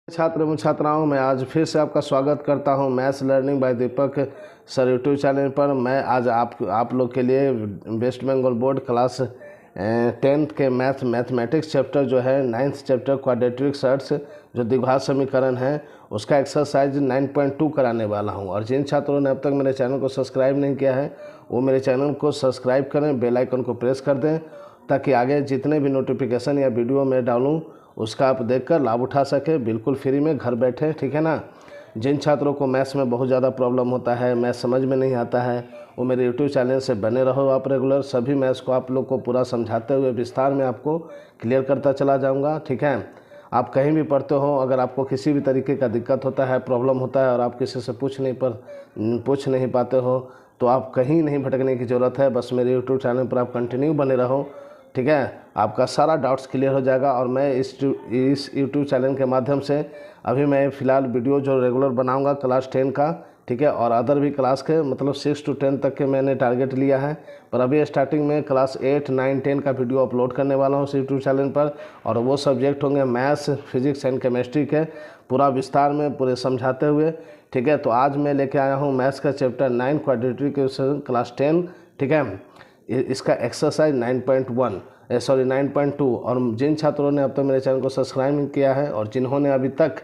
छात्र एवं छात्राओं, मैं आज फिर से आपका स्वागत करता हूं maths learning by Deepak sir YouTube channel पर। मैं आज आप लोग के लिए waste Bengal board class 10th के मैथमेटिक्स चैप्टर जो है 9th चैप्टर क्वाड्रेटिक सर्ट्स जो द्विघात समीकरण है उसका एक्सरसाइज 9.2 कराने वाला हूं। और जिन छात्रों ने अब तक मेरे चैनल को सब्सक्राइब नहीं किया है वो मेरे चैनल को सब्सक्राइब करें, बेल आइकन को प्रेस कर दें ताकि आगे जितने भी नोटिफिकेशन या वीडियो मैं डालूं उसका आप देखकर लाभ उठा सके, बिल्कुल फ्री में घर बैठे। ठीक है ना। जिन छात्रों को मैथ्स में बहुत ज़्यादा प्रॉब्लम होता है, मैथ्स समझ में नहीं आता है, वो मेरे यूट्यूब चैनल से बने रहो आप रेगुलर। सभी मैथ्स को आप लोग को पूरा समझाते हुए विस्तार में आपको क्लियर करता चला जाऊंगा। ठीक है। आप कहीं भी पढ़ते हो, अगर आपको किसी भी तरीके का दिक्कत होता है, प्रॉब्लम होता है और आप किसी से पूछ नहीं पाते हो तो आप कहीं नहीं भटकने की ज़रूरत है। बस मेरे यूट्यूब चैनल पर आप कंटिन्यू बने रहो। ठीक है। आपका सारा डाउट्स क्लियर हो जाएगा। और मैं इस यूट्यूब चैनल के माध्यम से अभी मैं फ़िलहाल वीडियो जो रेगुलर बनाऊंगा क्लास 10 का, ठीक है, और अदर भी क्लास के मतलब 6 से 10 तक के मैंने टारगेट लिया है। पर अभी स्टार्टिंग में क्लास 8, 9, 10 का वीडियो अपलोड करने वाला हूँ इस यूट्यूब चैनल पर। और वो सब्जेक्ट होंगे मैथ्स, फिजिक्स एंड केमिस्ट्री के, पूरा विस्तार में पूरे समझाते हुए। ठीक है। तो आज मैं लेके आया हूँ मैथ्स का चैप्टर 9 क्वाड्रेटिक क्लास 10। ठीक है। इसका एक्सरसाइज 9.2। और जिन छात्रों ने अब तक मेरे चैनल को सब्सक्राइब नहीं किया है और जिन्होंने अभी तक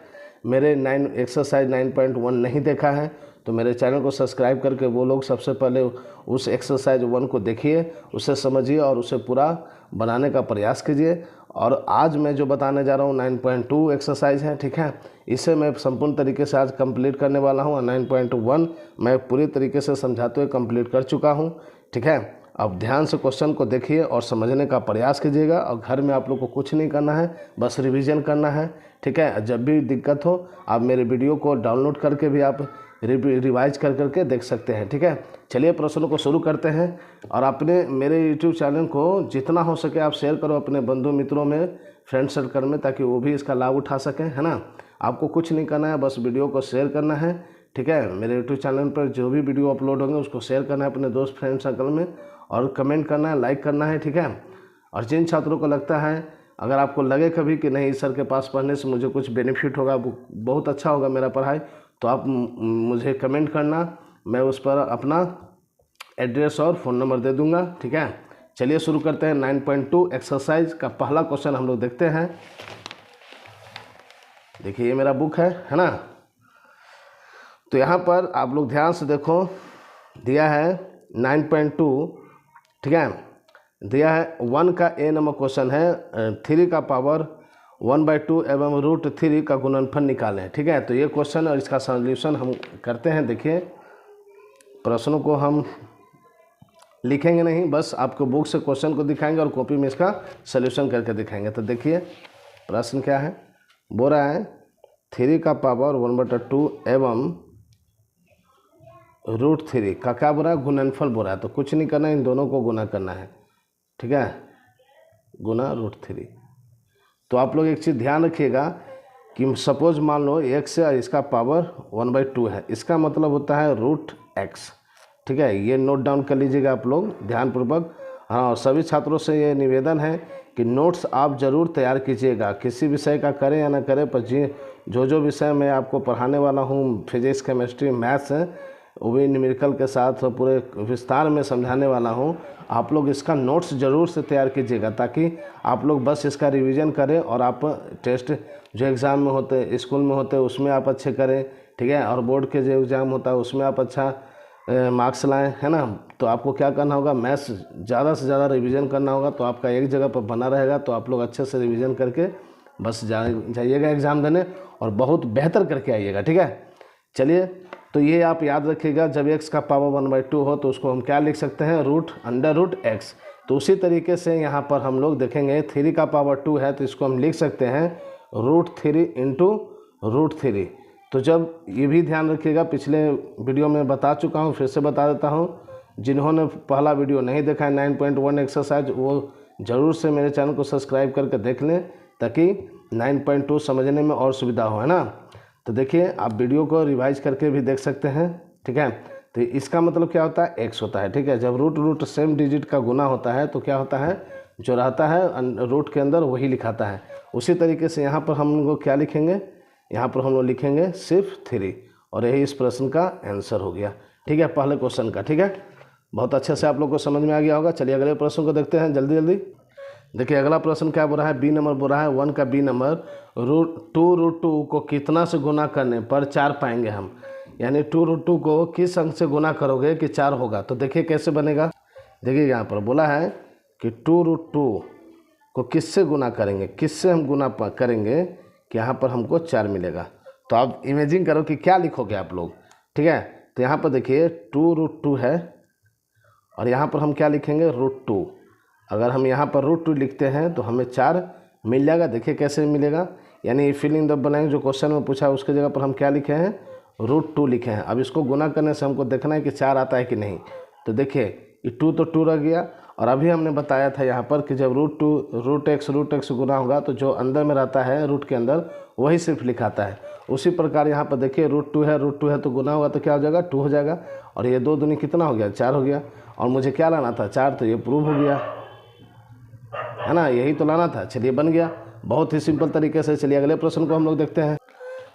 मेरे एक्सरसाइज 9.1 नहीं देखा है तो मेरे चैनल को सब्सक्राइब करके वो लोग सबसे पहले उस एक्सरसाइज 1 को देखिए, उसे समझिए और उसे पूरा बनाने का प्रयास कीजिए। और आज मैं जो बताने जा रहा हूँ 9.2 एक्सरसाइज है। ठीक है। इसे मैं संपूर्ण तरीके से आज कंप्लीट करने वाला हूँ। 9.1 मैं पूरी तरीके से समझाते हुए कंप्लीट कर चुका हूँ। ठीक है। अब ध्यान से क्वेश्चन को देखिए और समझने का प्रयास कीजिएगा। और घर में आप लोग को कुछ नहीं करना है, बस रिवीजन करना है। ठीक है। जब भी दिक्कत हो आप मेरे वीडियो को डाउनलोड करके भी आप रिवाइज करके देख सकते हैं। ठीक है। चलिए प्रश्नों को शुरू करते हैं। और अपने मेरे यूट्यूब चैनल को जितना हो सके आप शेयर करो अपने बंधु मित्रों में, फ्रेंड सर्कल में, ताकि वो भी इसका लाभ उठा सकें। है ना। आपको कुछ नहीं करना है, बस वीडियो को शेयर करना है। ठीक है। मेरे यूट्यूब चैनल पर जो भी वीडियो अपलोड होंगे उसको शेयर करना है अपने दोस्त फ्रेंड सर्कल में और कमेंट करना है, लाइक करना है। ठीक है। और जिन छात्रों को लगता है, अगर आपको लगे कभी कि नहीं सर के पास पढ़ने से मुझे कुछ बेनिफिट होगा, बहुत अच्छा होगा मेरा पढ़ाई, तो आप मुझे कमेंट करना, मैं उस पर अपना एड्रेस और फ़ोन नंबर दे दूंगा। ठीक है। चलिए शुरू करते हैं। 9.2 एक्सरसाइज का पहला क्वेश्चन हम लोग देखते हैं। देखिए ये मेरा बुक है ना। तो यहाँ पर आप लोग ध्यान से देखो, दिया है 9.2। ठीक है। दिया है 1 का ए नंबर क्वेश्चन है, 3 का पावर 1/2 एवं √3 का गुणनफल निकालें। ठीक है। तो ये क्वेश्चन और इसका सॉल्यूशन हम करते हैं। देखिए प्रश्नों को हम लिखेंगे नहीं, बस आपको बुक से क्वेश्चन को दिखाएंगे और कॉपी में इसका सॉल्यूशन करके दिखाएंगे। तो देखिए प्रश्न क्या है, बोल रहा है 3 का पावर 1/2 एवं √3 का क्या बोल रहा है, गुणनफल बोल रहा है। तो कुछ नहीं करना है, इन दोनों को गुना करना है। ठीक है। गुना √3। तो आप लोग एक चीज़ ध्यान रखिएगा कि सपोज मान लो x है और इसका पावर 1/2 है, इसका मतलब होता है √x। ठीक है। ये नोट डाउन कर लीजिएगा आप लोग ध्यानपूर्वक। हाँ, और सभी छात्रों से ये निवेदन है कि नोट्स आप ज़रूर तैयार कीजिएगा, किसी विषय का करें या ना करें, पर जो विषय मैं आपको पढ़ाने वाला हूँ, फिजिक्स, केमिस्ट्री, मैथ्स, वो भी न्यूमेरिकल के साथ पूरे विस्तार में समझाने वाला हूँ। आप लोग इसका नोट्स ज़रूर से तैयार कीजिएगा ताकि आप लोग बस इसका रिवीजन करें और आप टेस्ट जो एग्ज़ाम में होते, स्कूल में होते, उसमें आप अच्छे करें। ठीक है। और बोर्ड के जो एग्ज़ाम होता है उसमें आप अच्छा मार्क्स लाएं। है ना। तो आपको क्या करना होगा, मैथ्स ज़्यादा से ज़्यादा रिवीजन करना होगा। तो आपका एक जगह पर बना रहेगा, तो आप लोग अच्छे से रिवीजन करके बस जाइएगा एग्ज़ाम देने और बहुत बेहतर करके आइएगा। ठीक है। चलिए, तो ये आप याद रखिएगा, जब x का पावर 1/2 हो तो उसको हम क्या लिख सकते हैं, √√x। तो उसी तरीके से यहाँ पर हम लोग देखेंगे 3 का पावर 2 है तो इसको हम लिख सकते हैं √3 × √3। तो जब ये भी ध्यान रखिएगा, पिछले वीडियो में बता चुका हूँ, फिर से बता देता हूँ। जिन्होंने पहला वीडियो नहीं देखा है 9.1 एक्सरसाइज, वो ज़रूर से मेरे चैनल को सब्सक्राइब करके देख लें ताकि 9.2 समझने में और सुविधा हो। है ना। तो देखिए आप वीडियो को रिवाइज करके भी देख सकते हैं। ठीक है। तो इसका मतलब क्या होता है, x होता है। ठीक है। जब रूट सेम डिजिट का गुना होता है तो क्या होता है, जो रहता है रूट के अंदर वही लिखाता है। उसी तरीके से यहाँ पर हम लोग क्या लिखेंगे, यहाँ पर हम लोग लिखेंगे सिर्फ 3 और यही इस प्रश्न का आंसर हो गया। ठीक है, पहले क्वेश्चन का। ठीक है, बहुत अच्छे से आप लोग को समझ में आ गया होगा। चलिए अगले प्रश्न को देखते हैं जल्दी जल्दी। देखिए अगला प्रश्न क्या बोल रहा है, बी नंबर बोल रहा है 1 का बी नंबर √2 को कितना से गुना करने पर 4 पाएंगे हम, यानी 2√2 को किस अंक से गुना करोगे कि 4 होगा। तो देखिए कैसे बनेगा। देखिए यहाँ पर बोला है कि 2√2 को किससे गुना करेंगे, किससे हम गुना करेंगे कि यहाँ पर हमको 4 मिलेगा। तो आप इमेजिन करो कि क्या लिखोगे आप लोग। ठीक है, तो यहाँ पर देखिए 2√2 है और यहाँ पर हम क्या लिखेंगे √2। अगर हम यहाँ पर √2 लिखते हैं तो हमें 4 मिल जाएगा। देखिए कैसे मिलेगा, यानी फिल इन द ब्लैंक जो क्वेश्चन में पूछा है उसके जगह पर हम क्या लिखे हैं √2 लिखे हैं। अब इसको गुना करने से हमको देखना है कि 4 आता है कि नहीं। तो देखिए ये 2 तो 2 रह गया और अभी हमने बताया था यहाँ पर कि जब √2 √x गुना होगा तो जो अंदर में रहता है रूट के अंदर वही सिर्फ लिखाता है। उसी प्रकार यहाँ पर देखिए √2 है तो गुना होगा तो क्या हो जाएगा 2 हो जाएगा और ये 2 दूनी कितना हो गया 4 हो गया। और मुझे क्या लाना था 4, तो ये प्रूव हो गया है ना, यही तो लाना था। चलिए बन गया बहुत ही सिंपल तरीके से। चलिए अगले प्रश्न को हम लोग देखते हैं।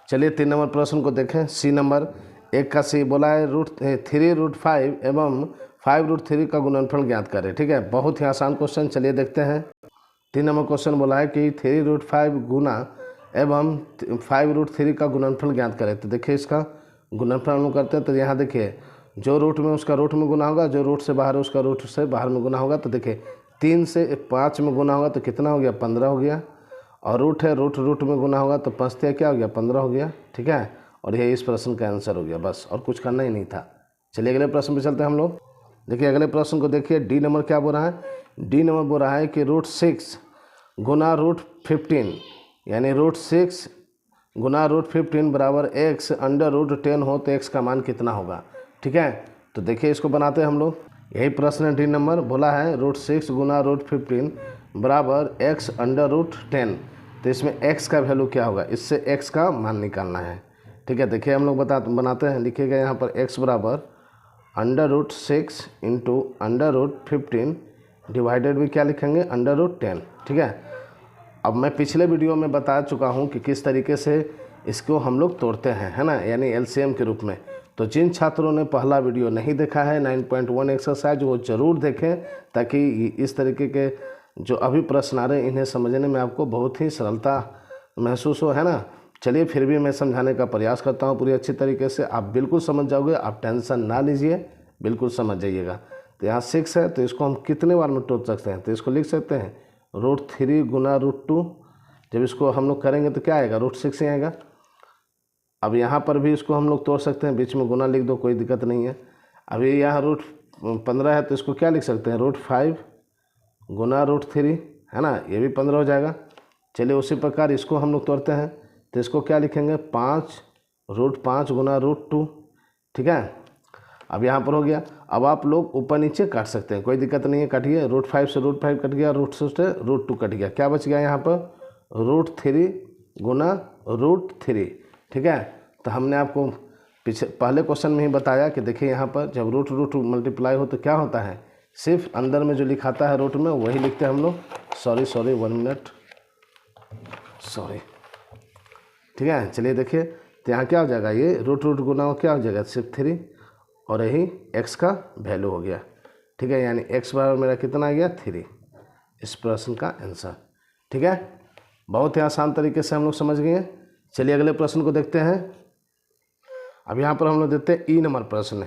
चलिए 3 नंबर प्रश्न को देखें। सी नंबर 1 का सी बोला है √3 एवं 5√3 का गुणनफल ज्ञात करें। ठीक है, बहुत ही आसान क्वेश्चन। चलिए देखते हैं। 3 नंबर क्वेश्चन बोला है कि 3√5 गुना एवं 5√3 का गुणनफल ज्ञात करें। तो देखिए इसका गुणनफल हम लोग करते हैं। तो यहाँ देखिए जो रूट में उसका रूट में गुना होगा, जो रूट से बाहर है उसका रूट से बाहर में गुना होगा। तो देखिए 3 से 5 में गुना होगा तो कितना हो गया 15 हो गया। और रूट है रूट में गुना होगा तो 5 क्या हो गया 15 हो गया। ठीक है, और यही इस प्रश्न का आंसर हो गया, बस और कुछ करना ही नहीं था। चलिए अगले प्रश्न पे चलते हैं हम लोग। देखिए अगले प्रश्न को देखिए। डी नंबर क्या बोल रहा है, डी नंबर बोल रहा है कि √6 गुना √15 यानी √6 गुना √15 बराबर x √10 हो तो x का मान कितना होगा। ठीक है, तो देखिए इसको बनाते हैं हम लोग। यही प्रश्न है। डी नंबर बोला है √6 गुना √15 बराबर x √10। तो इसमें x का वैल्यू क्या होगा, इससे x का मान निकालना है। ठीक है, देखिए हम लोग बनाते हैं। लिखिएगा यहाँ पर x बराबर √6 इंटू √15 डिवाइडेड भी क्या लिखेंगे √10। ठीक है, अब मैं पिछले वीडियो में बता चुका हूँ कि किस तरीके से इसको हम लोग तोड़ते हैं, है ना, यानी एलसीएम के रूप में। तो जिन छात्रों ने पहला वीडियो नहीं देखा है 9.1 एक्सरसाइज वो ज़रूर देखें, ताकि इस तरीके के जो अभी प्रश्न आ रहे हैं इन्हें समझने में आपको बहुत ही सरलता महसूस हो, है ना। चलिए फिर भी मैं समझाने का प्रयास करता हूँ पूरी अच्छी तरीके से, आप बिल्कुल समझ जाओगे। आप टेंशन ना लीजिए, बिल्कुल समझ जाइएगा। तो यहाँ 6 है तो इसको हम कितने बार में तोड़ सकते हैं, तो इसको लिख सकते हैं √3 गुना √2। जब इसको हम लोग करेंगे तो क्या आएगा √6 ही आएगा। अब यहाँ पर भी इसको हम लोग तोड़ सकते हैं, बीच में गुना लिख दो कोई दिक्कत नहीं है। अभी यहाँ √15 है तो इसको क्या लिख सकते हैं √5 गुना √3, है ना, ये भी 15 हो जाएगा। चलिए उसी प्रकार इसको हम लोग तोड़ते हैं तो इसको क्या लिखेंगे 5 √5 गुना √2। ठीक है, अब यहाँ पर हो गया। अब आप लोग ऊपर नीचे काट सकते हैं, कोई दिक्कत नहीं है, काटिए। √5 से √5 कट गया, √6 से √2 कट गया, क्या बच गया यहाँ पर √3 गुना √3। ठीक है, तो हमने आपको पहले क्वेश्चन में ही बताया कि देखिए यहाँ पर जब √√2 मल्टीप्लाई हो तो क्या होता है, सिर्फ अंदर में जो लिखाता है रूट में वही लिखते हैं हम लोग। Sorry 1 minute sorry. ठीक है, चलिए देखिए तो यहाँ क्या हो जाएगा, ये रूट गुना क्या हो जाएगा सिर्फ 3 और यही x का वैल्यू हो गया। ठीक है, यानी x बराबर मेरा कितना आ गया 3, इस प्रश्न का आंसर। ठीक है, बहुत ही आसान तरीके से हम लोग समझ गए। चलिए अगले प्रश्न को देखते हैं। अब यहाँ पर हम लोग देखते हैं ई नंबर प्रश्न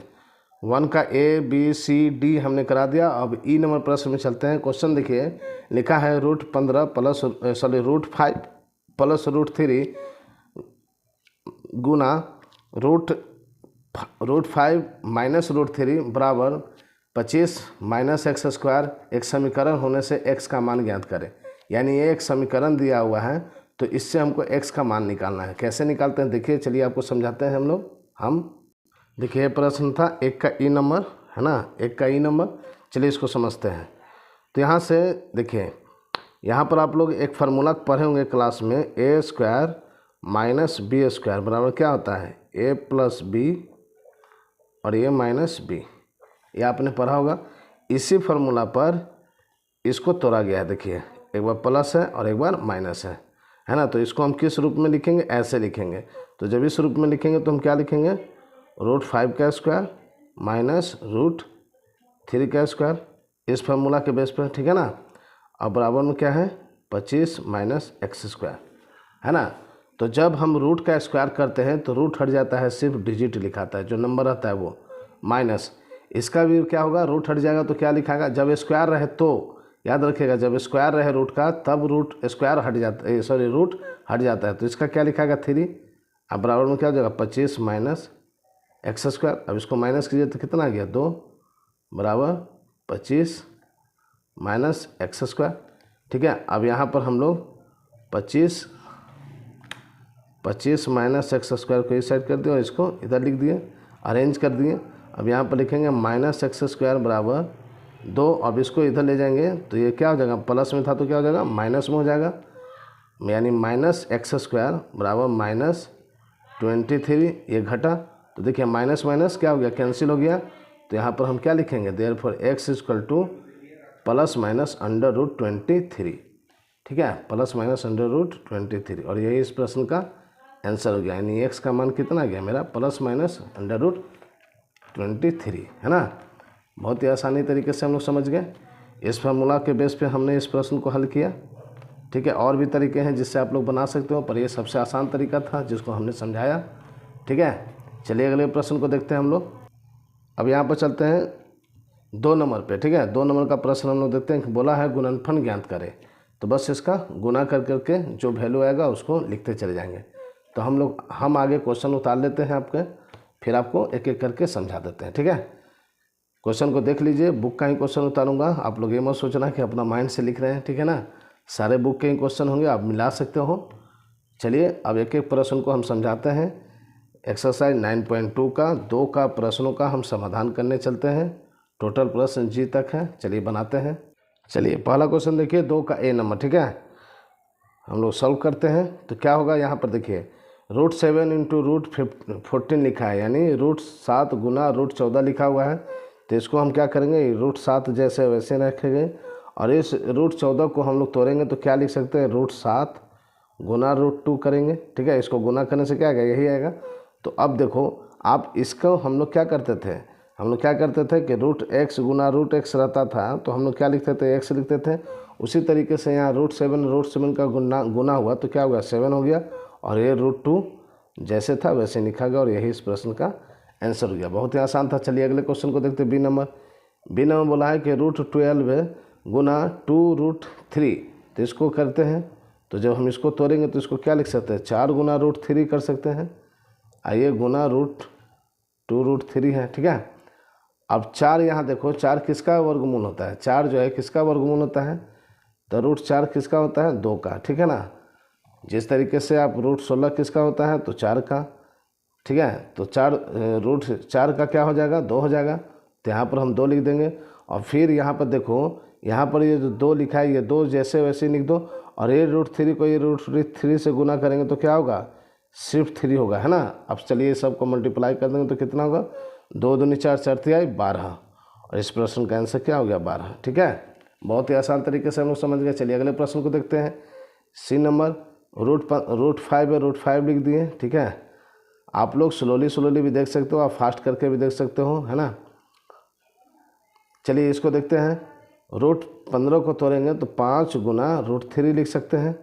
1 का A B C D हमने करा दिया। अब ई नंबर प्रश्न में चलते हैं। क्वेश्चन देखिए, लिखा है √15 प्लस √5 प्लस √3 गुना √5 माइनस √3 बराबर 25 माइनस x²। एक समीकरण होने से x का मान ज्ञात करें। यानी ये एक समीकरण दिया हुआ है तो इससे हमको x का मान निकालना है। कैसे निकालते हैं देखिए, चलिए आपको समझाते हैं हम देखिए प्रश्न था 1 का ई नंबर, है ना, 1 का ई नंबर। चलिए इसको समझते हैं। तो यहाँ से देखिए, यहाँ पर आप लोग एक फार्मूला पढ़े होंगे क्लास में, a² माइनस b² बराबर क्या होता है a प्लस b और ये माइनस b, ये आपने पढ़ा होगा। इसी फार्मूला पर इसको तोड़ा गया है। देखिए एक बार प्लस है और एक बार माइनस है है ना। तो इसको हम किस रूप में लिखेंगे, ऐसे लिखेंगे। तो जब इस रूप में लिखेंगे तो हम क्या लिखेंगे, √5 का स्क्वायर माइनस √3 का स्क्वायर, इस फार्मूला के बेस पर, ठीक है ना। अब बराबर में क्या है, 25 माइनस एक्स स्क्वायर, है ना। तो जब हम रूट का स्क्वायर करते हैं तो रूट हट जाता है, सिर्फ डिजिट लिखाता है, जो नंबर रहता है वो, माइनस इसका भी क्या होगा, रूट हट जाएगा तो क्या लिखाएगा, जब स्क्वायर रहे तो याद रखिएगा, जब स्क्वायर रहे रूट का तब रूट स्क्वायर हट जाता है, सॉरी रूट हट जाता है, तो इसका क्या लिखाएगा 3। अब बराबर में क्या हो जाएगा 25 माइनस एक्स स्क्वायर। अब इसको माइनस कीजिए तो कितना आ गया 2 बराबर 25 माइनस एक्स स्क्वायर, ठीक है। अब यहाँ पर हम लोग 25 माइनस एक्स स्क्वायर को इस साइड कर दिए और इसको इधर लिख दिए, अरेंज कर दिए। अब यहाँ पर लिखेंगे माइनस एक्स स्क्वायर बराबर 2, अब इसको इधर ले जाएंगे तो ये क्या हो जाएगा, प्लस में था तो क्या हो जाएगा, माइनस में हो जाएगा, यानी माइनस एक्स स्क्वायर बराबर माइनस 23। ये घटा तो देखिए माइनस माइनस क्या हो गया, कैंसिल हो गया। तो यहाँ पर हम क्या लिखेंगे, therefore x equal two plus minus √23, ठीक है, प्लस माइनस √23। और यही इस प्रश्न का आंसर हो गया, यानी x का मान कितना आ गया मेरा, प्लस माइनस √23, है ना। बहुत ही आसानी तरीके से हम लोग समझ गए। इस फार्मूला के बेस पे हमने इस प्रश्न को हल किया, ठीक है। और भी तरीके हैं जिससे आप लोग बना सकते हो, पर ये सबसे आसान तरीका था जिसको हमने समझाया, ठीक है। चलिए अगले प्रश्न को देखते हैं हम लोग। अब यहाँ पर चलते हैं 2 नंबर पे, ठीक है। 2 नंबर का प्रश्न हम लोग देखते हैं कि बोला है गुणनफल ज्ञात करें, तो बस इसका गुना कर करके जो वैल्यू आएगा उसको लिखते चले जाएंगे। तो हम आगे क्वेश्चन उतार लेते हैं आपके, फिर आपको एक एक करके समझा देते हैं, ठीक है। क्वेश्चन को देख लीजिए, बुक का ही क्वेश्चन उतारूंगा, आप लोग ये मत सोचना कि अपना माइंड से लिख रहे हैं, ठीक है ना। सारे बुक के ही क्वेश्चन होंगे, आप मिला सकते हो। चलिए अब एक एक प्रश्न को हम समझाते हैं। एक्सरसाइज 9.2 का 2 का प्रश्नों का हम समाधान करने चलते हैं। टोटल प्रश्न जी तक है, चलिए बनाते हैं। चलिए पहला क्वेश्चन देखिए, 2 का ए नंबर, ठीक है। हम लोग सॉल्व करते हैं तो क्या होगा, यहाँ पर देखिए √7 इंटू √14 लिखा है, यानी √7 गुना √14 लिखा हुआ है। तो इसको हम क्या करेंगे, √7 जैसे वैसे रखेंगे और इस √14 को हम लोग तोड़ेंगे तो क्या लिख सकते हैं, √7 गुना √2 करेंगे, ठीक है। इसको गुना करने से क्या आएगा, यही आएगा। तो अब देखो आप इसको हम लोग क्या करते थे, कि √x गुना √x रहता था तो हम लोग क्या लिखते थे, x लिखते थे। उसी तरीके से यहाँ √7 का गुना हुआ तो क्या हुआ, 7 हो गया, और ये √2 जैसे था वैसे लिखा गया, और यही इस प्रश्न का आंसर हो गया। बहुत ही आसान था। चलिए अगले क्वेश्चन को देखते हैं। बी नंबर बोला है कि √12 गुना 2√3, तो इसको करते हैं। तो जब हम इसको तोड़ेंगे तो इसको क्या लिख सकते हैं, 4 गुना √3 कर सकते हैं, आइए गुना √2√3 है, ठीक है। अब 4 यहाँ देखो, 4 किसका वर्गमूल होता है, 4 जो है किसका वर्गमूल होता है, तो √4 किसका होता है, 2 का, ठीक है ना। जिस तरीके से आप √16 किसका होता है, तो 4 का, ठीक है। तो √4 का क्या हो जाएगा, 2 हो जाएगा। तो यहाँ पर हम 2 लिख देंगे, और फिर यहाँ पर देखो, यहाँ पर ये जो 2 लिखा है, ये 2 जैसे वैसे लिख दो, और ये √3 को ये √3 से गुना करेंगे तो क्या होगा, सिर्फ 3 होगा, है ना। अब चलिए सबको मल्टीप्लाई कर देंगे तो कितना होगा, 2 दूनी 4, 4 तिहाई 12, और इस प्रश्न का आंसर क्या हो गया, 12, ठीक है। बहुत ही आसान तरीके से हम लोग समझ गए। चलिए अगले प्रश्न को देखते हैं। सी नंबर √5 है, √5 लिख दिए, ठीक है। आप लोग स्लोली भी देख सकते हो, आप फास्ट करके भी देख सकते हो, है ना। चलिए इसको देखते हैं। √15 को तोड़ेंगे तो 5 गुना √3 लिख सकते हैं,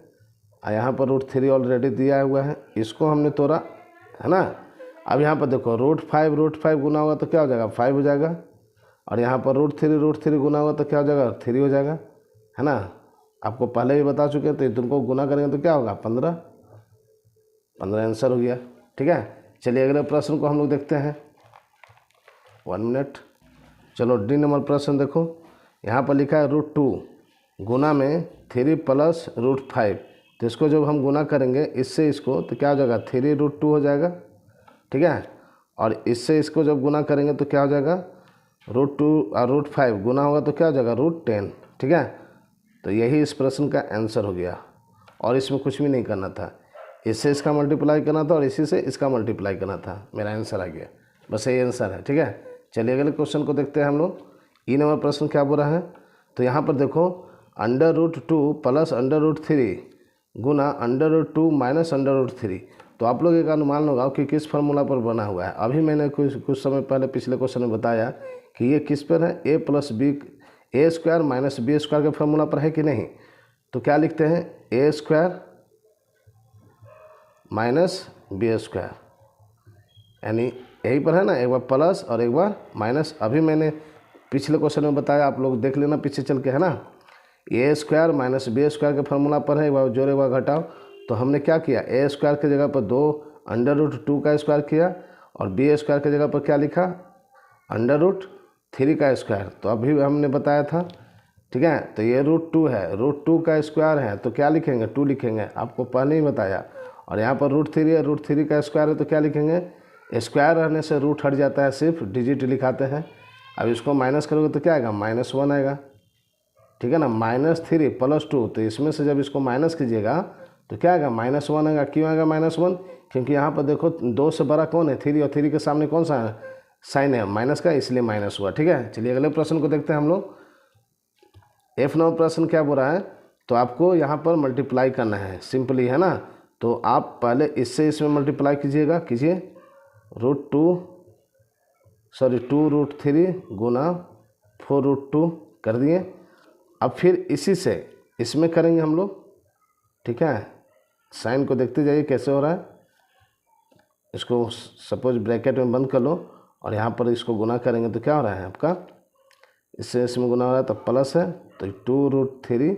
और यहाँ पर √3 ऑलरेडी दिया हुआ है, इसको हमने तोड़ा, है ना। अब यहाँ पर देखो √5 गुना होगा तो क्या हो जाएगा, 5 हो जाएगा, और यहाँ पर √3 गुना होगा तो क्या हो जाएगा, 3 हो जाएगा, है ना। आपको पहले भी बता चुके हैं, तो तुमको गुना करेंगे तो क्या होगा, 15 आंसर हो गया, ठीक है। चलिए अगले प्रश्न को हम लोग देखते हैं। 1 मिनट। चलो डी नंबर प्रश्न देखो, यहाँ पर लिखा है √2 गुना में 3 प्लस √5, तो इसको जब हम गुना करेंगे इससे इसको तो क्या हो जाएगा, 3√2 हो जाएगा, ठीक है। और इससे इसको जब गुना करेंगे तो क्या हो जाएगा, √2 और √5 गुना होगा तो क्या हो जाएगा, √10, ठीक है। तो यही इस प्रश्न का आंसर हो गया, और इसमें कुछ भी नहीं करना था, इससे इसका मल्टीप्लाई करना था और इसी से इसका मल्टीप्लाई करना था, मेरा आंसर आ गया, बस यही आंसर है, ठीक है। चलिए अगले क्वेश्चन को देखते हैं हम लोग। ई नंबर प्रश्न क्या बोल रहा है, तो यहाँ पर देखो √2 प्लस √3 गुना √2 माइनस √3। तो आप लोग एक अनुमान लगाओ कि किस फार्मूला पर बना हुआ है। अभी मैंने कुछ समय पहले पिछले क्वेश्चन में बताया कि ये किस पर है, a + b a² minus b² के फार्मूला पर है कि नहीं। तो क्या लिखते हैं, a² माइनस b², यानी यही पर है ना, एक बार प्लस और एक बार माइनस। अभी मैंने पिछले क्वेश्चन में बताया, आप लोग देख लेना पीछे चल के, है ना। a² माइनस b² के फार्मूला पर है, एक बार जोड़ एक बार घटाओ। तो हमने क्या किया, a² की जगह पर 2 √2 का स्क्वायर किया और b² की जगह पर क्या लिखा, √3 का स्क्वायर। तो अभी हमने बताया था, ठीक है। तो ये √2 है, √2 का स्क्वायर है तो क्या लिखेंगे, 2 लिखेंगे, आपको पहले ही बताया। और यहाँ पर √3 है, √3 का स्क्वायर है तो क्या लिखेंगे, स्क्वायर रहने से रूट हट जाता है, सिर्फ डिजिट लिखाते हैं। अब इसको माइनस करोगे तो क्या आएगा, -1 आएगा, ठीक है ना। -3 + 2, तो इसमें से जब इसको माइनस कीजिएगा तो क्या आएगा, -1 आएगा। क्यों आएगा -1, क्योंकि यहाँ पर देखो 2 से बड़ा कौन है, 3, और 3 के सामने कौन सा साइन है, माइनस का, इसलिए माइनस हुआ, ठीक है। चलिए अगले प्रश्न को देखते हैं हम लोग। F नंबर प्रश्न क्या बोल रहा है, तो आपको यहाँ पर मल्टीप्लाई करना है, सिंपली, है ना। तो आप पहले इससे इसमें मल्टीप्लाई कीजिएगा, कीजिए, √3 गुना 4√2 कर दिए। अब फिर इसी से इसमें करेंगे हम लोग, ठीक है। साइन को देखते जाइए कैसे हो रहा है। इसको सपोज ब्रैकेट में बंद कर लो और यहाँ पर इसको गुना करेंगे तो क्या हो रहा है आपका, इससे इसमें गुना हो रहा है तो प्लस है, तो 2√3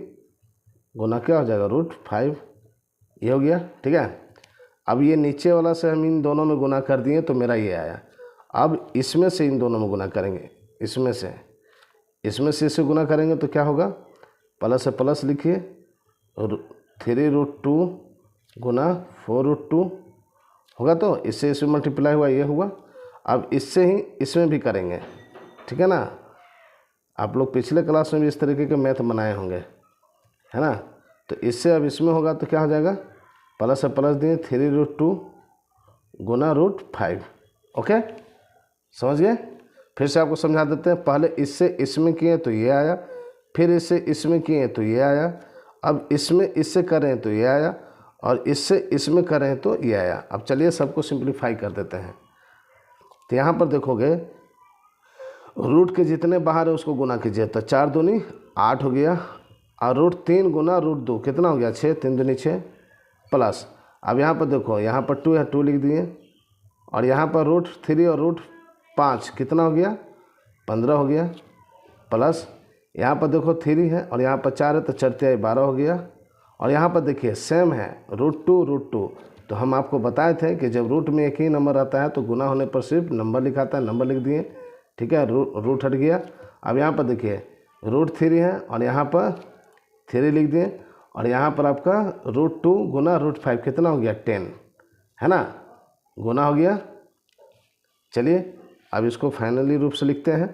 गुना क्या हो जाएगा, √5, ये हो गया, ठीक है। अब ये नीचे वाला से हम इन दोनों में गुना कर दिए तो मेरा ये आया। अब इसमें से इन दोनों में गुना करेंगे, इसमें से इसे गुना करेंगे तो क्या होगा, प्लस से प्लस लिखिए, 3√2 गुना 4√2 होगा, तो इससे इसमें मल्टीप्लाई हुआ, ये हुआ। अब इससे ही इसमें भी करेंगे, ठीक है ना। आप लोग पिछले क्लास में भी इस तरीके के मैथ बनाए होंगे, है ना। तो इससे अब इसमें होगा तो क्या हो जाएगा, प्लस से प्लस दिए, 3√2 गुना √5, ओके, समझ गए। फिर से आपको समझा देते हैं, पहले इससे इसमें किए तो ये आया, फिर इससे इसमें किए तो ये आया, अब इसमें इससे करें तो ये आया, और इससे इसमें करें तो ये आया। अब चलिए सबको सिंप्लीफाई कर देते हैं। तो यहाँ पर देखोगे, रूट के जितने बाहर है उसको गुना कीजिए, तो 4 दूनी 8 हो गया, और √3 गुना √2 कितना हो गया, 6, 3 दूनी 6 प्लस। अब यहाँ पर देखो, यहाँ पर 2 है, 2 लिख दिए, और यहाँ पर √3 और √5 कितना हो गया, 15 हो गया, प्लस यहाँ पर देखो 3 है और यहाँ पर 4 है तो 4 12 हो गया। और यहाँ पर देखिए सेम है, √2, तो हम आपको बताए थे कि जब रूट में एक ही नंबर आता है तो गुना होने पर सिर्फ नंबर लिखाता है, नंबर लिख दिए, ठीक है, रूट हट गया। अब यहाँ पर देखिए √3 है और यहाँ पर 3 लिख दिए, और यहाँ पर आपका √2 गुना √5 कितना हो गया, 10, है ना, गुना हो गया। चलिए अब इसको फाइनली रूप से लिखते हैं,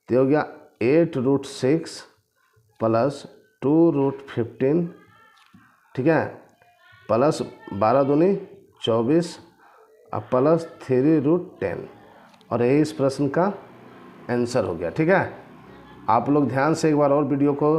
तो हो गया 8√6 प्लस 2√15, ठीक है, प्लस 12 दूनी 24 और प्लस 3√10, और यही इस प्रश्न का आंसर हो गया, ठीक है। आप लोग ध्यान से एक बार और वीडियो को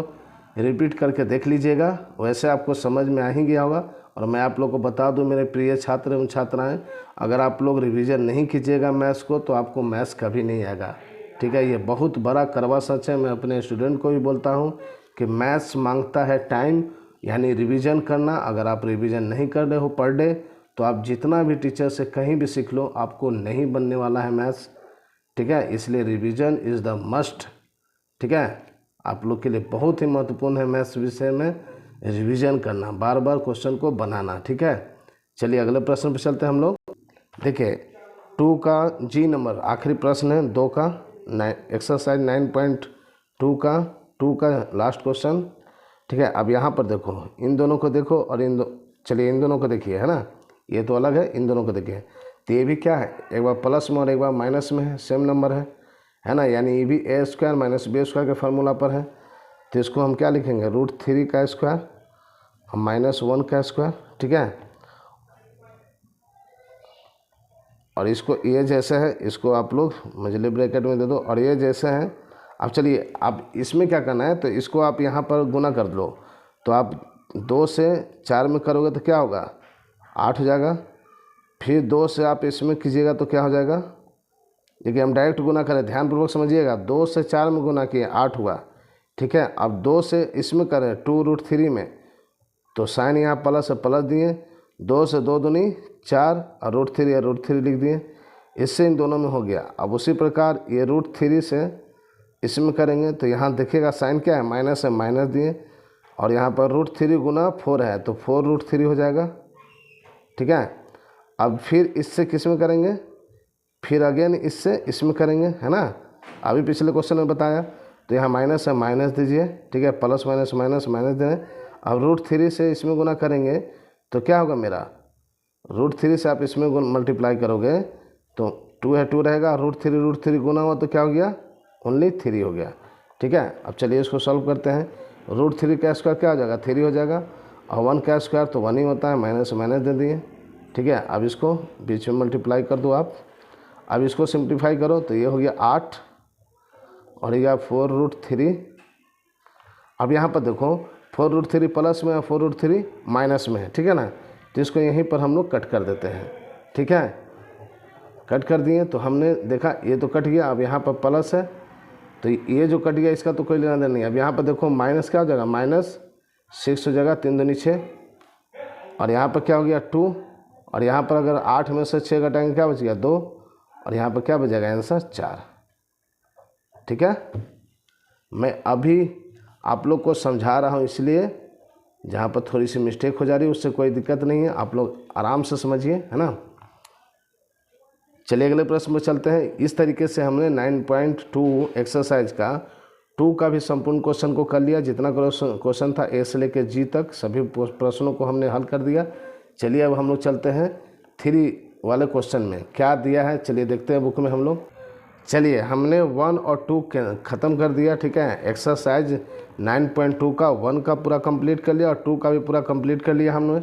रिपीट करके देख लीजिएगा, वैसे आपको समझ में आ ही गया होगा। और मैं आप लोग को बता दूं मेरे प्रिय छात्र एवं छात्राएं, अगर आप लोग रिवीजन नहीं कीजिएगा मैथ्स को तो आपको मैथ्स कभी नहीं आएगा, ठीक है। ये बहुत बड़ा कड़वा सच है। मैं अपने स्टूडेंट को भी बोलता हूं कि मैथ्स मांगता है टाइम, यानी रिवीजन करना। अगर आप रिवीजन नहीं कर रहे हो पर डे, तो आप जितना भी टीचर से कहीं भी सीख लो, आपको नहीं बनने वाला है मैथ्स, ठीक है। इसलिए रिवीजन इज़ द मस्ट, ठीक है। आप लोग के लिए बहुत ही महत्वपूर्ण है मैथ्स विषय में रिवीजन करना, बार बार क्वेश्चन को बनाना, ठीक है। चलिए अगले प्रश्न पर चलते हैं हम लोग। देखिए 2 का जी नंबर आखिरी प्रश्न है, 2 का एक्सरसाइज 9.2 का 2 का लास्ट क्वेश्चन, ठीक है। अब यहाँ पर देखो, इन दोनों को देखो और चलिए इन दोनों को देखिए, है ना, ये तो अलग है, इन दोनों को देखिए। तो ये भी क्या है, एक बार प्लस में और एक बार माइनस में है, सेम नंबर है ना, यानी ये भी a² माइनस b² के फार्मूला पर है। तो इसको हम क्या लिखेंगे, √3 का स्क्वायर -1 का स्क्वायर, ठीक है। और इसको ये जैसे है, इसको आप लोग मझले ब्रैकेट में दे दो, और ये जैसे है। अब चलिए अब इसमें क्या करना है, तो इसको आप यहाँ पर गुना कर लो, तो आप 2 से 4 में करोगे तो क्या होगा, 8 हो जाएगा। फिर 2 से आप इसमें कीजिएगा तो क्या हो जाएगा, देखिए हम डायरेक्ट गुना करें, ध्यानपूर्वक समझिएगा। 2 से 4 में गुना किए 8 हुआ, ठीक है। अब 2 से इसमें करें 2√3 में, तो साइन यहाँ प्लस से प्लस दिए, 2 से 2 दूनी 4 और √3 लिख दिए, इससे इन दोनों में हो गया। अब उसी प्रकार ये √3 से इसमें करेंगे तो यहाँ देखिएगा साइन क्या है, माइनस है, माइनस दिए, और यहाँ पर √3 गुना 4 है तो 4√3 हो जाएगा, ठीक है। अब फिर इससे किस में करेंगे, फिर अगेन इससे इसमें करेंगे, है ना। अभी पिछले क्वेश्चन में बताया, तो यहाँ माइनस है, माइनस दीजिए, ठीक है, प्लस माइनस माइनस माइनस दें। अब √3 से इसमें गुना करेंगे तो क्या होगा मेरा, √3 से आप इसमें मल्टीप्लाई करोगे तो 2 है, 2 रहेगा, √3 गुना हुआ तो क्या हो गया, ओनली 3 हो गया, ठीक है। अब चलिए इसको सॉल्व करते हैं। √3 का स्क्वायर क्या हो जाएगा, 3 हो जाएगा, और 1 का स्क्वायर तो 1 ही होता है, माइनस माइनस दे दिए, ठीक है। अब इसको बीच में मल्टीप्लाई कर दो आप। अब इसको सिंप्लीफाई करो तो ये हो गया 8 और यह 4√3। अब यहाँ पर देखो 4√3 प्लस में और 4√3 माइनस में है, ठीक है ना। तो इसको यहीं पर हम लोग कट कर देते हैं, ठीक है। कट कर दिए तो हमने देखा ये तो कट गया। अब यहाँ पर प्लस है तो ये जो कट गया इसका तो कोई लेना देना नहीं। अब यहाँ पर देखो माइनस क्या हो जाएगा, -6 हो जाएगा, 3 दूनी 6, और यहाँ पर क्या हो गया 2, और यहाँ पर अगर 8 में से 6 घटाएंगे क्या बच गया 2, और यहाँ पर क्या बचेगा आंसर 4, ठीक है। मैं अभी आप लोग को समझा रहा हूँ, इसलिए जहाँ पर थोड़ी सी मिस्टेक हो जा रही है उससे कोई दिक्कत नहीं है, आप लोग आराम से समझिए, है ना। चलिए अगले प्रश्न में चलते हैं। इस तरीके से हमने 9.2 एक्सरसाइज का 2 का भी संपूर्ण क्वेश्चन को कर लिया। जितना क्वेश्चन था ए से लेकर जी तक सभी प्रश्नों को हमने हल कर दिया। चलिए अब हम लोग चलते हैं 3 वाले क्वेश्चन में क्या दिया है, चलिए देखते हैं बुक में हम लोग। चलिए हमने 1 और 2 ख़त्म कर दिया, ठीक है। एक्सरसाइज 9.2 का 1 का पूरा कंप्लीट कर लिया और 2 का भी पूरा कंप्लीट कर लिया हमने।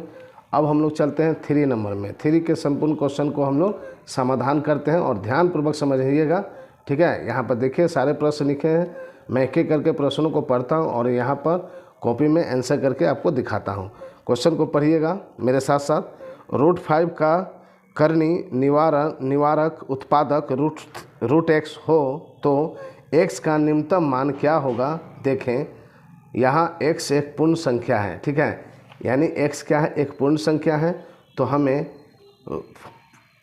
अब हम लोग चलते हैं 3 नंबर में। 3 के संपूर्ण क्वेश्चन को हम लोग समाधान करते हैं और ध्यानपूर्वक समझिएगा, ठीक है। यहाँ पर देखिए सारे प्रश्न लिखे हैं, मैं एक एक करके प्रश्नों को पढ़ता हूँ और यहाँ पर कॉपी में आंसर करके आपको दिखाता हूँ। क्वेश्चन को पढ़िएगा मेरे साथ साथ। √5 का करनी निवारक उत्पादक √x हो तो x का न्यूनतम मान क्या होगा। देखें यहाँ x एक पूर्ण संख्या है, ठीक है, यानी x क्या है, एक पूर्ण संख्या है। तो हमें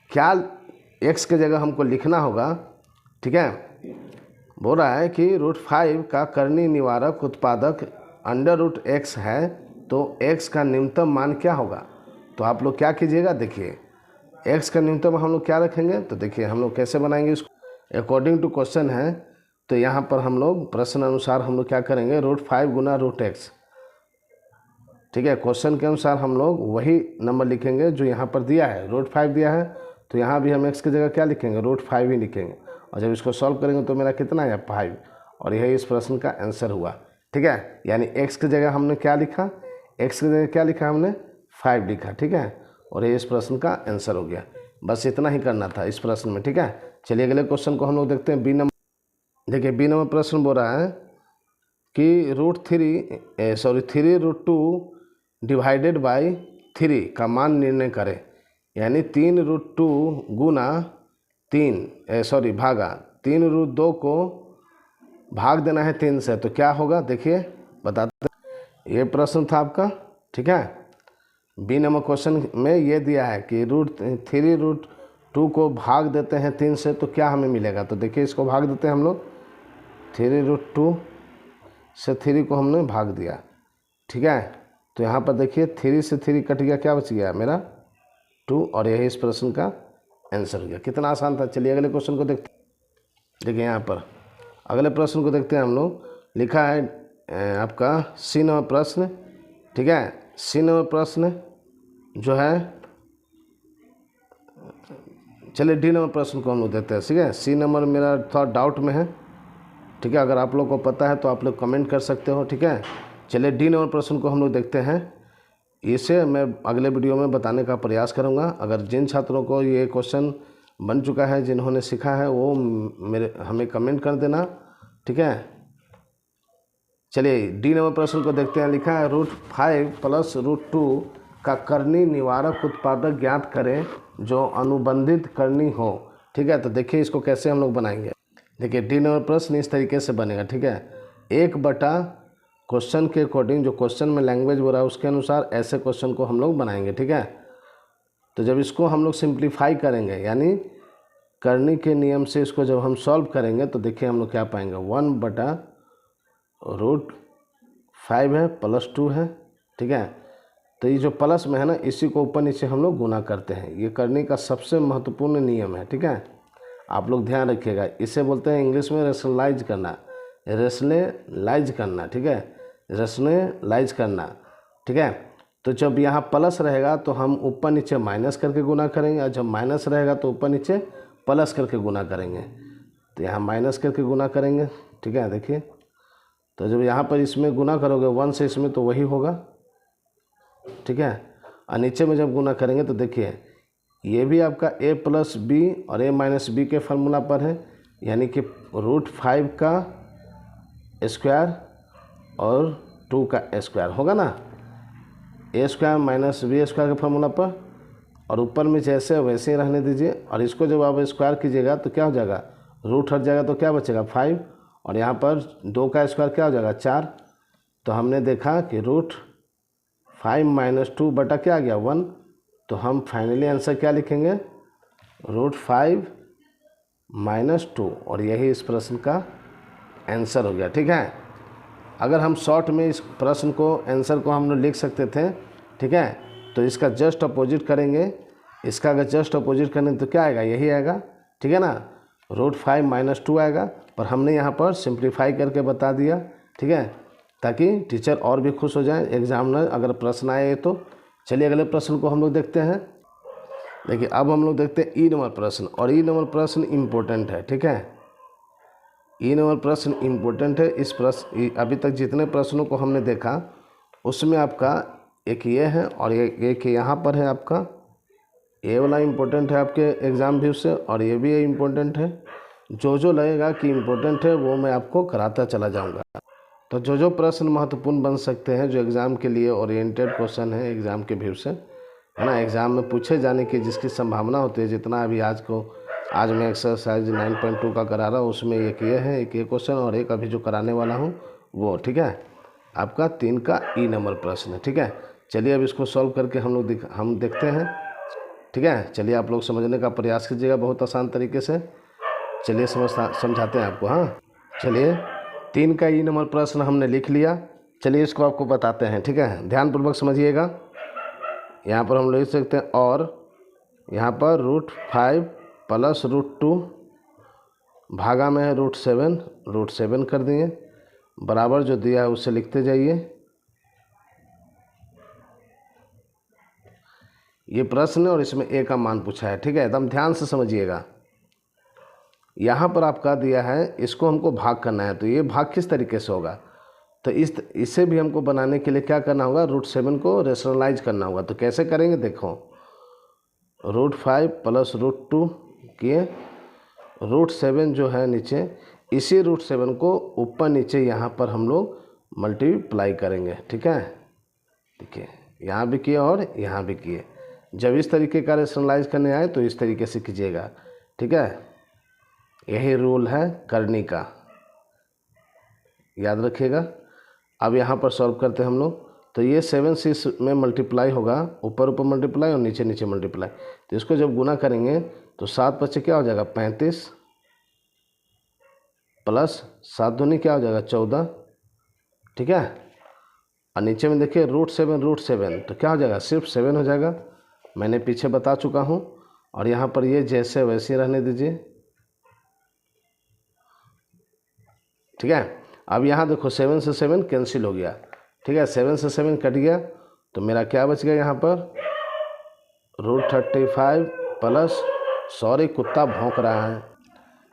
क्या x के जगह हमको लिखना होगा, ठीक है। बोल रहा है कि √5 का करनी निवारक उत्पादक √x है तो x का न्यूनतम मान क्या होगा। तो आप लोग क्या कीजिएगा, देखिए x का न्यूनतम हम लोग क्या रखेंगे, तो देखिए हम लोग कैसे बनाएंगे इसको। अकॉर्डिंग टू क्वेश्चन है तो यहाँ पर हम लोग प्रश्न अनुसार हम लोग क्या करेंगे, √5 गुना √x, ठीक है। क्वेश्चन के अनुसार हम लोग वही नंबर लिखेंगे जो यहाँ पर दिया है। √5 दिया है तो यहाँ भी हम x की जगह क्या लिखेंगे, √5 ही लिखेंगे, और जब इसको सॉल्व करेंगे तो मेरा कितना है 5, और यही इस प्रश्न का आंसर हुआ, ठीक है। यानी x की जगह हमने क्या लिखा, x की जगह क्या लिखा हमने 5 लिखा, ठीक है, और ये इस प्रश्न का आंसर हो गया। बस इतना ही करना था इस प्रश्न में, ठीक है। चलिए अगले क्वेश्चन को हम लोग देखते हैं। बी नंबर, देखिए बी नंबर प्रश्न बोल रहा है कि √2 डिवाइडेड बाई 3 का मान निर्णय करें। यानी 3√2 गुना 3 भागा 3√2 को भाग देना है 3 से, तो क्या होगा देखिए बताते हैं। ये प्रश्न था आपका, ठीक है। बी नंबर क्वेश्चन में ये दिया है कि √3 को भाग देते हैं 3 से तो क्या हमें मिलेगा। तो देखिए इसको भाग देते हैं हम लोग, 3√2 से 3 को हमने भाग दिया, ठीक है। तो यहाँ पर देखिए 3 से 3 कट गया, क्या बच गया मेरा 2, और यही इस प्रश्न का आंसर हो गया। कितना आसान था। चलिए अगले क्वेश्चन को देखते हैं। देखिए यहाँ पर अगले प्रश्न को देखते हैं हम लोग। लिखा है आपका सी नंबर प्रश्न, ठीक है। सी नंबर प्रश्न जो है, चलिए डी नंबर प्रश्न को हम लोग देते हैं, ठीक है। सी नंबर मेरा थोड़ा डाउट में है, ठीक है। अगर आप लोग को पता है तो आप लोग कमेंट कर सकते हो, ठीक है। चलिए डी नंबर प्रश्न को हम लोग देखते हैं। इसे मैं अगले वीडियो में बताने का प्रयास करूंगा। अगर जिन छात्रों को ये क्वेश्चन बन चुका है, जिन्होंने सीखा है, वो हमें कमेंट कर देना, ठीक है। चलिए डी नंबर प्रश्न को देखते हैं। लिखा है √5 + √2 का कर्णी निवारक उत्पादक ज्ञात करें जो अनुबंधित कर्णी हो। ठीक है, तो देखिए इसको कैसे हम लोग बनाएंगे। देखिए डी नंबर प्रश्न इस तरीके से बनेगा। ठीक है, 1/, क्वेश्चन के अकॉर्डिंग, जो क्वेश्चन में लैंग्वेज बोल रहा है उसके अनुसार ऐसे क्वेश्चन को हम लोग बनाएंगे। ठीक है, तो जब इसको हम लोग सिंप्लीफाई करेंगे यानी करनी के नियम से इसको जब हम सॉल्व करेंगे तो देखिए हम लोग क्या पाएंगे, 1/√5 है +2 है। ठीक है, तो ये जो प्लस में है ना, इसी को ऊपर नीचे हम लोग गुना करते हैं। ये करने का सबसे महत्वपूर्ण नियम है। ठीक है, आप लोग ध्यान रखिएगा। इसे बोलते हैं इंग्लिश में रेशनलाइज करना, रेशनलाइज करना। ठीक है, रेशनलाइज करना। ठीक है, तो जब यहाँ प्लस रहेगा तो हम ऊपर नीचे माइनस करके गुना करेंगे, और जब माइनस रहेगा तो ऊपर नीचे प्लस करके गुना करेंगे। तो यहाँ माइनस करके गुना करेंगे। ठीक है, देखिए तो जब यहाँ पर इसमें गुना करोगे 1 से इसमें तो वही होगा। ठीक है, और नीचे में जब गुना करेंगे तो देखिए ये भी आपका a + b और a - b के फार्मूला पर है, यानी कि √5 का स्क्वायर और 2 का स्क्वायर होगा ना, a² - b² के फार्मूला पर, और ऊपर में जैसे वैसे ही रहने दीजिए। और इसको जब आप स्क्वायर कीजिएगा तो क्या हो जाएगा, रूट हट जाएगा तो क्या बचेगा 5, और यहाँ पर 2 का स्क्वायर क्या हो जाएगा 4। तो हमने देखा कि √5 - 2 बटा क्या आ गया 1। तो हम फाइनली आंसर क्या लिखेंगे, √5 - 2, और यही इस प्रश्न का आंसर हो गया। ठीक है, अगर हम शॉर्ट में इस प्रश्न को आंसर को हम लोग लिख सकते थे। ठीक है, तो इसका जस्ट अपोजिट करेंगे, इसका अगर जस्ट अपोजिट करें तो क्या आएगा, यही आएगा। ठीक है ना, √5 - 2 आएगा, पर हमने यहाँ पर सिंप्लीफाई करके बता दिया। ठीक है, ताकि टीचर और भी खुश हो जाए, एग्जामिनर अगर प्रश्न आए तो। चलिए अगले प्रश्न को हम लोग देखते हैं। देखिए अब हम लोग देखते हैं ई नंबर प्रश्न, और ई नंबर प्रश्न इम्पोर्टेंट है। ठीक है, ई नंबर प्रश्न इम्पोर्टेंट है। इस प्रश्न अभी तक जितने प्रश्नों को हमने देखा उसमें आपका एक ये है और एक यहाँ पर है आपका, ये वाला इम्पोर्टेंट है आपके एग्ज़ाम व्यू से, और ये भी इम्पोर्टेंट है। जो लगेगा कि इम्पोर्टेंट है वो मैं आपको कराता चला जाऊँगा। तो जो प्रश्न महत्वपूर्ण बन सकते हैं, जो एग्ज़ाम के लिए ओरिएंटेड क्वेश्चन है एग्ज़ाम के व्यू से, है ना, एग्ज़ाम में पूछे जाने की जिसकी संभावना होती है, जितना अभी आज मैं एक्सरसाइज 9.2 का करा रहा हूँ उसमें एक ये है, एक ये क्वेश्चन, और एक अभी जो कराने वाला हूँ वो। ठीक है, आपका 3 का ई नंबर प्रश्न है। ठीक है, चलिए अब इसको सॉल्व करके हम देखते हैं। ठीक है, चलिए आप लोग समझने का प्रयास कीजिएगा बहुत आसान तरीके से। चलिए समझाते हैं आपको। हाँ, चलिए 3 का ई नंबर प्रश्न हमने लिख लिया। चलिए इसको आपको बताते हैं। ठीक है, ध्यानपूर्वक समझिएगा। यहाँ पर हम लिख सकते हैं, और यहाँ पर √5 + √2 भागा में है √7 कर दिए, बराबर जो दिया है उससे लिखते जाइए। ये प्रश्न है और इसमें a का मान पूछा है। ठीक है, एकदम ध्यान से समझिएगा। यहाँ पर आपका दिया है, इसको हमको भाग करना है, तो ये भाग किस तरीके से होगा, तो इसे भी हमको बनाने के लिए क्या करना होगा, √7 को रेशनलाइज करना होगा। तो कैसे करेंगे, देखो √5 + √2 किए, √7 जो है नीचे, इसी √7 को ऊपर नीचे यहाँ पर हम लोग मल्टीप्लाई करेंगे। ठीक है, देखिए यहाँ भी किए और यहाँ भी किए। जब इस तरीके का रेशनलाइज करने आए तो इस तरीके से कीजिएगा। ठीक है, यही रूल है करनी का, याद रखिएगा। अब यहाँ पर सॉल्व करते हैं हम लोग। तो ये 7 से इसमें मल्टीप्लाई होगा, ऊपर मल्टीप्लाई और नीचे नीचे मल्टीप्लाई। तो इसको जब गुना करेंगे तो 7 बच्चे क्या हो जाएगा 35, प्लस 7 दूनी क्या हो जाएगा 14। ठीक है, और नीचे में देखिए √7 तो क्या हो जाएगा, सिर्फ 7 हो जाएगा। मैंने पीछे बता चुका हूँ। और यहाँ पर ये जैसे वैसे रहने दीजिए। ठीक है, अब यहाँ देखो 7 से 7 कैंसिल हो गया। ठीक है, 7 से 7 कट गया, तो मेरा क्या बच गया यहाँ पर, √35 प्लस, सॉरी कुत्ता भौंक रहा है।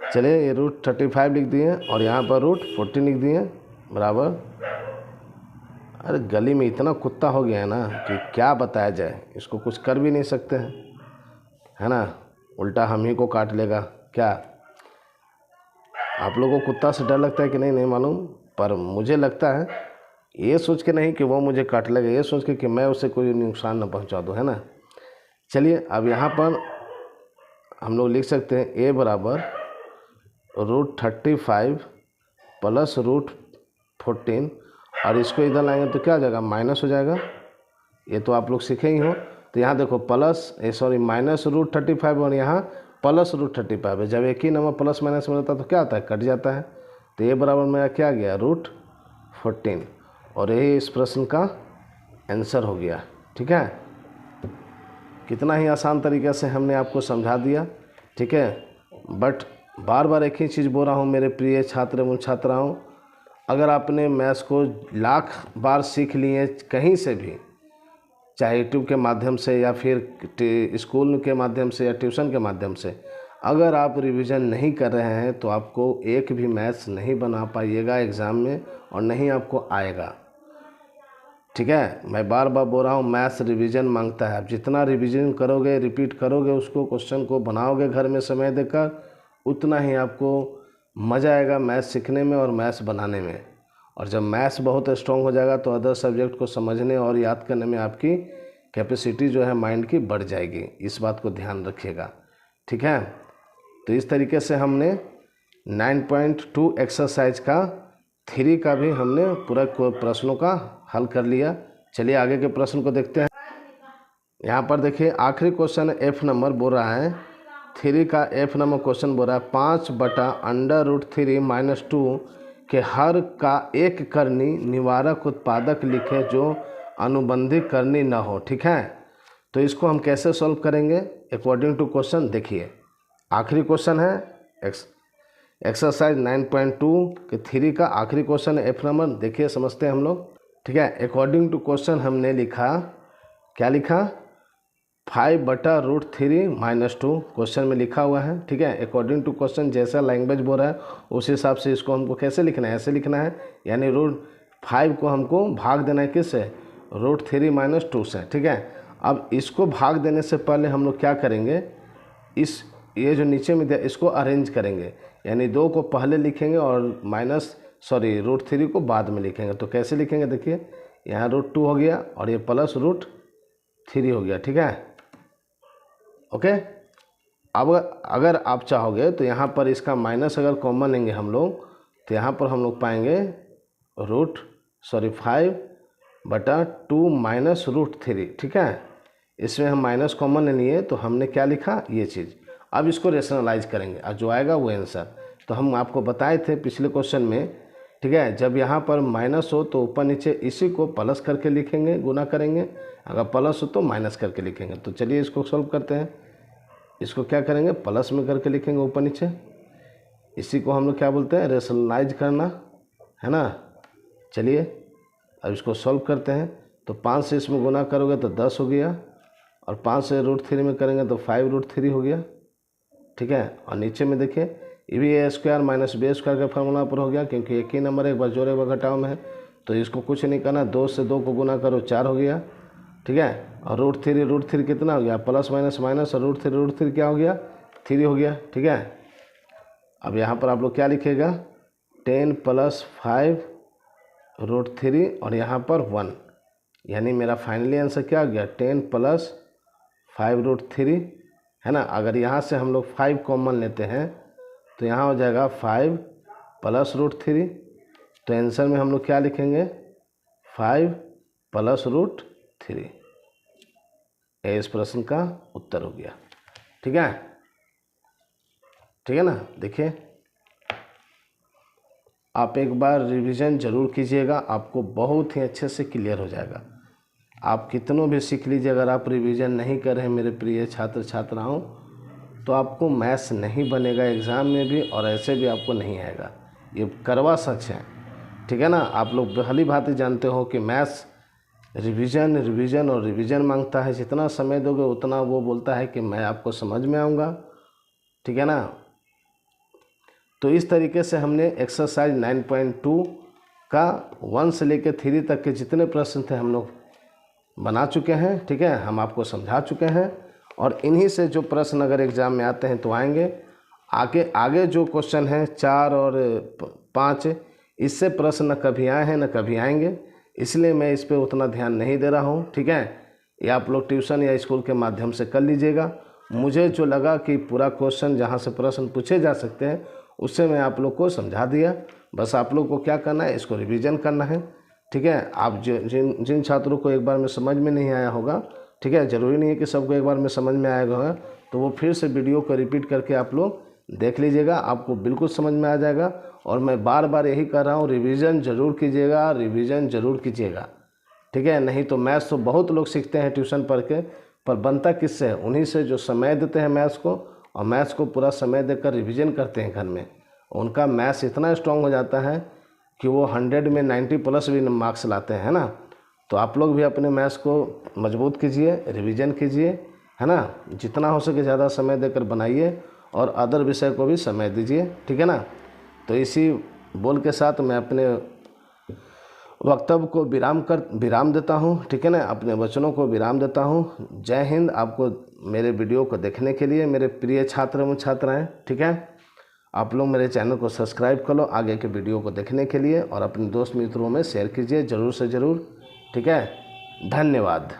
चलिए ये √35 लिख दिए और यहाँ पर √14 लिख दिए, बराबर। अरे गली में इतना कुत्ता हो गया है ना कि क्या बताया जाए, इसको कुछ कर भी नहीं सकते हैं, है ना, उल्टा हम ही को काट लेगा क्या। आप लोगों को कुत्ता से डर लगता है कि नहीं, नहीं मालूम, पर मुझे लगता है ये सोच के नहीं कि वो मुझे काट लेगा, ये सोच के कि मैं उसे कोई नुकसान न पहुंचा दूं, है ना। चलिए अब यहाँ पर हम लोग लिख सकते हैं a बराबर √35 प्लस √14, और इसको इधर लाएंगे तो क्या हो जाएगा, माइनस हो जाएगा। ये तो आप लोग सीखे ही हो। तो यहाँ देखो माइनस √35 और यहाँ प्लस √35 है। जब एक ही नंबर प्लस माइनस में रहता है तो क्या होता है, कट जाता है। तो ये बराबर मेरा क्या गया, √14, और यही इस प्रश्न का आंसर हो गया। ठीक है, कितना ही आसान तरीके से हमने आपको समझा दिया। ठीक है, बट बार बार एक ही चीज़ बोल रहा हूँ मेरे प्रिय छात्र एवं छात्राओं, अगर आपने मैथ्स को लाख बार सीख लिए कहीं से भी, चाहे यूट्यूब के माध्यम से या फिर स्कूल के माध्यम से या ट्यूशन के माध्यम से, अगर आप रिवीजन नहीं कर रहे हैं तो आपको एक भी मैथ्स नहीं बना पाइएगा एग्ज़ाम में, और नहीं आपको आएगा। ठीक है, मैं बार बार बोल रहा हूँ मैथ्स रिवीजन मांगता है। आप जितना रिवीजन करोगे, रिपीट करोगे उसको, क्वेश्चन को बनाओगे घर में समय देकर, उतना ही आपको मज़ा आएगा मैथ्स सीखने में और मैथ्स बनाने में। और जब मैथ्स बहुत स्ट्रॉन्ग हो जाएगा तो अदर सब्जेक्ट को समझने और याद करने में आपकी कैपेसिटी जो है माइंड की बढ़ जाएगी। इस बात को ध्यान रखिएगा। ठीक है, तो इस तरीके से हमने 9.2 एक्सरसाइज का 3 का भी हमने पूरा प्रश्नों का हल कर लिया। चलिए आगे के प्रश्न को देखते हैं। यहाँ पर देखिए आखिरी क्वेश्चन F नंबर बोल रहा है, 3 का F नंबर क्वेश्चन बोल रहा है 5/√3 - 2 के हर का एक करनी निवारक उत्पादक लिखे जो अनुबंधी करनी न हो। ठीक है, तो इसको हम कैसे सॉल्व करेंगे अकॉर्डिंग टू क्वेश्चन। देखिए आखिरी क्वेश्चन है एक्सरसाइज 9.2 के 3 का आखिरी क्वेश्चन है F नंबर। देखिए समझते हैं हम लोग। ठीक है, अकॉर्डिंग टू क्वेश्चन हमने लिखा, क्या लिखा, 5/√3 - 2 क्वेश्चन में लिखा हुआ है। ठीक है, अकॉर्डिंग टू क्वेश्चन जैसा लैंग्वेज बोल रहा है उस हिसाब से इसको हमको कैसे लिखना है, ऐसे लिखना है, यानी √5 को हमको भाग देना है किससे, √3 - 2 से। ठीक है, अब इसको भाग देने से पहले हम लोग क्या करेंगे, ये जो नीचे में दिया इसको अरेंज करेंगे, यानी 2 को पहले लिखेंगे और √3 को बाद में लिखेंगे। तो कैसे लिखेंगे, देखिए यहाँ √2 हो गया और ये प्लस √3 हो गया। ठीक है, ओके। अब अगर आप चाहोगे तो यहाँ पर इसका माइनस अगर कॉमन लेंगे हम लोग, तो यहाँ पर हम लोग पाएंगे 5/2 - √3। ठीक है, इसमें हम माइनस कॉमन ले लिए तो हमने क्या लिखा, ये चीज़। अब इसको रेशनलाइज करेंगे और जो आएगा वो आंसर। तो हम आपको बताए थे पिछले क्वेश्चन में, ठीक है, जब यहाँ पर माइनस हो तो ऊपर नीचे इसी को प्लस करके लिखेंगे, गुना करेंगे, अगर प्लस हो तो माइनस करके लिखेंगे। तो चलिए इसको सॉल्व करते हैं। इसको क्या करेंगे, प्लस में करके लिखेंगे ऊपर नीचे, इसी को हम लोग क्या बोलते हैं, रेशनलाइज करना, है ना। चलिए अब इसको सॉल्व करते हैं। तो 5 से इसमें गुना करोगे तो 10 हो गया, और 5 से √3 में करेंगे तो 5√3 हो गया। ठीक है, और नीचे में देखिए ये भी a² - b² के फार्मूला पर हो गया, क्योंकि एक ही नंबर एक बार जोड़े व घटाव में है। तो इसको कुछ नहीं करना, 2 से 2 को गुना करो 4 हो गया। ठीक है, और √3 कितना हो गया, प्लस माइनस माइनस, और √3 क्या हो गया, 3 हो गया। ठीक है, अब यहाँ पर आप लोग क्या लिखेगा, 10 + 5√3 और यहाँ पर 1, यानी मेरा फाइनली आंसर क्या हो गया, 10 + 5√3, है ना। अगर यहाँ से हम लोग 5 कॉमन लेते हैं तो यहाँ हो जाएगा 5 + √3। तो आंसर में हम लोग क्या लिखेंगे, 5 + √3। ये इस प्रश्न का उत्तर हो गया। ठीक है, ठीक है ना। देखिए आप एक बार रिवीजन जरूर कीजिएगा, आपको बहुत ही अच्छे से क्लियर हो जाएगा। आप कितनों भी सीख लीजिए, अगर आप रिवीजन नहीं कर रहे हैं मेरे प्रिय छात्र छात्राओं, तो आपको मैथ्स नहीं बनेगा एग्ज़ाम में भी, और ऐसे भी आपको नहीं आएगा। ये करवा सच है। ठीक है ना, आप लोग भली भांति जानते हो कि मैथ्स रिवीजन रिवीजन और रिवीजन मांगता है। जितना समय दोगे उतना वो बोलता है कि मैं आपको समझ में आऊँगा। ठीक है ना, तो इस तरीके से हमने एक्सरसाइज 9.2 का 1 से लेकर 3 तक के जितने प्रश्न थे हम लोग बना चुके हैं। ठीक है, हम आपको समझा चुके हैं, और इन्हीं से जो प्रश्न अगर एग्ज़ाम में आते हैं तो आएंगे। आगे जो क्वेश्चन हैं 4 और 5, इससे प्रश्न न कभी आए हैं न कभी आएंगे, इसलिए मैं इस पर उतना ध्यान नहीं दे रहा हूँ। ठीक है, ये आप लोग ट्यूशन या स्कूल के माध्यम से कर लीजिएगा। मुझे जो लगा कि पूरा क्वेश्चन जहाँ से प्रश्न पूछे जा सकते हैं उससे मैं आप लोग को समझा दिया। बस आप लोग को क्या करना है, इसको रिवीजन करना है। ठीक है, आप जिन छात्रों को एक बार में समझ में नहीं आया होगा, ठीक है, ज़रूरी नहीं है कि सबको एक बार में समझ में आएगा होगा, तो वो फिर से वीडियो को रिपीट करके आप लोग देख लीजिएगा, आपको बिल्कुल समझ में आ जाएगा। और मैं बार बार यही कर रहा हूँ, रिवीजन ज़रूर कीजिएगा, रिवीजन ज़रूर कीजिएगा। ठीक है, नहीं तो मैथ्स तो बहुत लोग सीखते हैं ट्यूशन पढ़ के, पर बनता किससे है? उन्हीं से जो समय देते हैं मैथ्स को, और मैथ्स को पूरा समय देकर रिवीजन करते हैं घर में। उनका मैथ्स इतना स्ट्रांग हो जाता है कि वो 100 में 90+ भी मार्क्स लाते हैं ना। तो आप लोग भी अपने मैथ्स को मजबूत कीजिए, रिवीजन कीजिए, है ना। जितना हो सके ज़्यादा समय देकर बनाइए और अदर विषय को भी समय दीजिए। ठीक है ना। तो इसी बोल के साथ मैं अपने वक्तव्य को विराम देता हूँ। ठीक है ना, अपने वचनों को विराम देता हूँ। जय हिंद। आपको मेरे वीडियो को देखने के लिए मेरे प्रिय छात्र एवं छात्राएँ, ठीक है, आप लोग मेरे चैनल को सब्सक्राइब कर लो आगे के वीडियो को देखने के लिए, और अपने दोस्त मित्रों में शेयर कीजिए ज़रूर से ज़रूर। ठीक है, धन्यवाद।